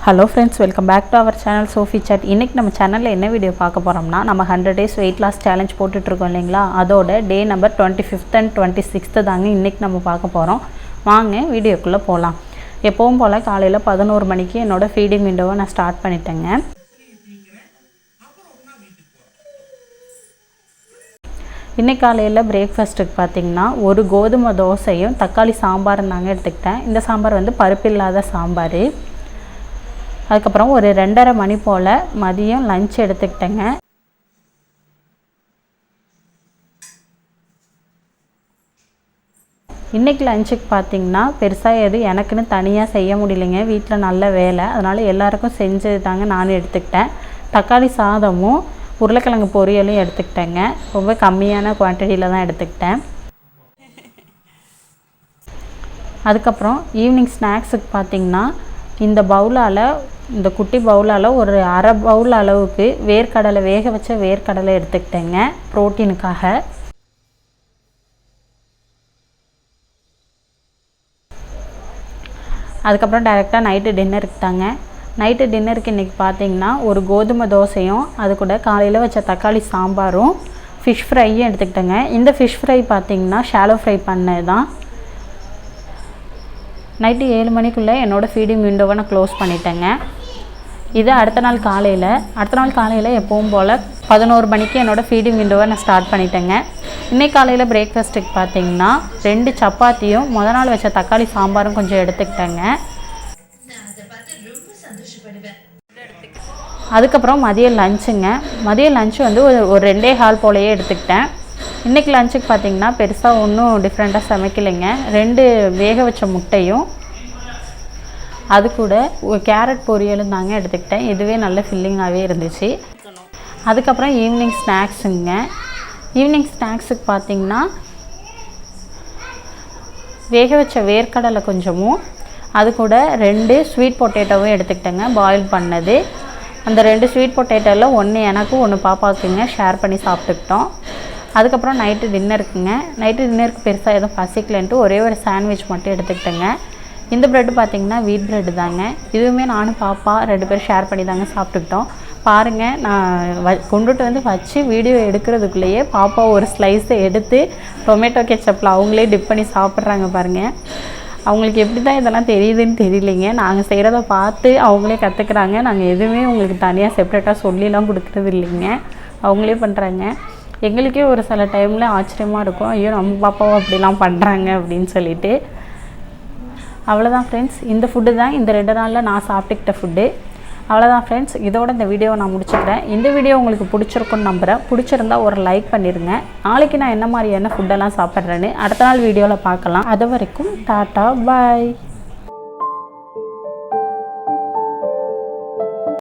Hello friends, welcome back to our channel Sophie Chat. இன்னைக்கு நம்ம சேனல்ல என்ன வீடியோ பார்க்க போறோம்னா நம்ம 100 days weight loss challenge போட்டுட்டு இருக்கோம் இல்லீங்களா, அதோட டே நம்பர் 25th and 26th தாங்க இன்னைக்கு நம்ம பார்க்க போறோம். வாங்க வீடியோக்குள்ள போலாம். எப்பவும் போல காலையில 11 மணிக்கு என்னோட ஃபீடிங் விண்டோவை நான் ஸ்டார்ட் பண்ணிட்டேங்க. இன்னைக்கு காலையில் பிரேக்ஃபாஸ்ட்டுக்கு பார்த்தீங்கன்னா ஒரு கோதுமை தோசையும் தக்காளி சாம்பாரும் தாங்க எடுத்துக்கிட்டேன். இந்த சாம்பார் வந்து பருப்பு இல்லாத சாம்பார். அதுக்கப்புறம் ஒரு 2:30 மணி போல் மதியம் லஞ்ச் எடுத்துக்கிட்டேங்க. இன்றைக்கி லஞ்சுக்கு பார்த்திங்கன்னா பெருசாக எது எனக்குன்னு தனியாக செய்ய முடியலைங்க, வீட்டில் நல்ல வேலை, அதனால் எல்லாேருக்கும் செஞ்சது தாங்க நானும் எடுத்துக்கிட்டேன். தக்காளி சாதமும் உருளைக்கிழங்கு பொரியலும் எடுத்துக்கிட்டேங்க. ரொம்ப கம்மியான குவான்டிட்டியில் தான் எடுத்துக்கிட்டேன். அதுக்கப்புறம் ஈவினிங் ஸ்நாக்ஸுக்கு பார்த்திங்கன்னா இந்த குட்டி பவுலால் ஒரு அரை பவுல் அளவுக்கு வேர்க்கடலை, வேக வச்ச வேர்க்கடலை எடுத்துக்கிட்டேங்க ப்ரோட்டீனுக்காக. அதுக்கப்புறம் டைரெக்டாக நைட்டு டின்னருக்கு தாங்க. நைட்டு டின்னருக்கு இன்றைக்கி பார்த்திங்கன்னா ஒரு கோதுமை தோசையும் அது கூட காலையில் வச்ச தக்காளி சாம்பாரும் ஃபிஷ் ஃப்ரையும் எடுத்துக்கிட்டேங்க. இந்த ஃபிஷ் ஃப்ரை பார்த்திங்கன்னா ஷாலோ ஃப்ரை பண்ணது தான். நைட்டு 7 மணிக்குள்ளே என்னோடய ஃபீடிங் விண்டோவை நான் க்ளோஸ் பண்ணிட்டேங்க. இது அடுத்த நாள் காலையில் எப்பவும் போல் 11 மணிக்கு என்னோடய ஃபீடிங் விண்டோவை நான் ஸ்டார்ட் பண்ணிட்டேங்க. இன்றைக்கி காலையில் பிரேக்ஃபாஸ்ட்டுக்கு பார்த்திங்கன்னா 2 சப்பாத்தியும் நாள் வச்ச தக்காளி சாம்பாரும் கொஞ்சம் எடுத்துக்கிட்டேங்க. அதுக்கப்புறம் மதியம் லஞ்சு வந்து ஒரு 2.25 போலையே எடுத்துக்கிட்டேன். இன்றைக்கி லஞ்சுக்கு பார்த்திங்கன்னா பெருசாக ஒன்றும் டிஃப்ரெண்ட்டாக சமைக்கலைங்க. 2 வேக வச்ச முட்டையும் அது கூட ஒரு கேரட் பொரியலும் தாங்க எடுத்துக்கிட்டேன். இதுவே நல்ல ஃபில்லிங்காகவே இருந்துச்சு. அதுக்கப்புறம் ஈவினிங் ஸ்நாக்ஸுக்கு பார்த்திங்கன்னா வேக வச்ச வேர்க்கடலை கொஞ்சமும் அது கூட 2 ஸ்வீட் பொட்டேட்டோவும் எடுத்துக்கிட்டேங்க, பாயில் பண்ணது. அந்த 2 ஸ்வீட் பொட்டேட்டோவில் 1 எனக்கும் 1 பாப்பாவுக்குங்க ஷேர் பண்ணி சாப்பிட்டுக்கிட்டோம். அதுக்கப்புறம் நைட்டு டின்னருக்கு பெருசாக எதுவும் பசிக்கலன்ட்டு ஒரே ஒரு சாண்ட்விச் மட்டும் எடுத்துக்கிட்டேங்க. இந்த ப்ரெட்டு பார்த்திங்கன்னா வீட் ப்ரெட்டு தாங்க. இதுவுமே நானும் பாப்பா 2 பேரும் ஷேர் பண்ணி தாங்க சாப்பிட்டுக்கிட்டோம். பாருங்கள், நான் கொண்டுட்டு வந்து வச்சு வீடியோ எடுக்கிறதுக்குள்ளேயே பாப்பா ஒரு ஸ்லைஸை எடுத்து டொமேட்டோ கெச்சப்பில் அவங்களே டிப் பண்ணி சாப்பிட்றாங்க பாருங்கள். அவங்களுக்கு எப்படி தான் இதெல்லாம் தெரியுதுன்னு தெரியலைங்க. நாங்கள் செய்கிறத பார்த்து அவங்களே கற்றுக்குறாங்க. நாங்கள் எதுவுமே உங்களுக்கு தனியாக செப்ரேட்டாக சொல்லிலாம் கொடுக்குறது இல்லைங்க, அவங்களே பண்ணுறாங்க. எங்களுக்கே ஒரு சில டைமில் ஆச்சரியமாக இருக்கும், ஐயோ நம்ம பாப்பாவும் அப்படிலாம் பண்ணுறாங்க அப்படின்னு சொல்லிட்டு. அவ்வளோதான் ஃப்ரெண்ட்ஸ், இந்த ஃபுட்டு தான் இந்த 2 நாளில் நான் சாப்பிட்டுக்கிட்ட ஃபுட்டு. அவ்வளோதான் ஃப்ரெண்ட்ஸ், இதோட இந்த வீடியோவை நான் முடிச்சுக்கிறேன். இந்த வீடியோ உங்களுக்கு பிடிச்சிருக்குன்னு நம்புகிறேன். பிடிச்சிருந்தா ஒரு லைக் பண்ணிடுங்க. நாளைக்கு நான் என்ன மாதிரியான ஃபுட்டெல்லாம் சாப்பிட்றேன்னு அடுத்த நாள் வீடியோவில் பார்க்கலாம். அது வரைக்கும் டாட்டா, பாய்.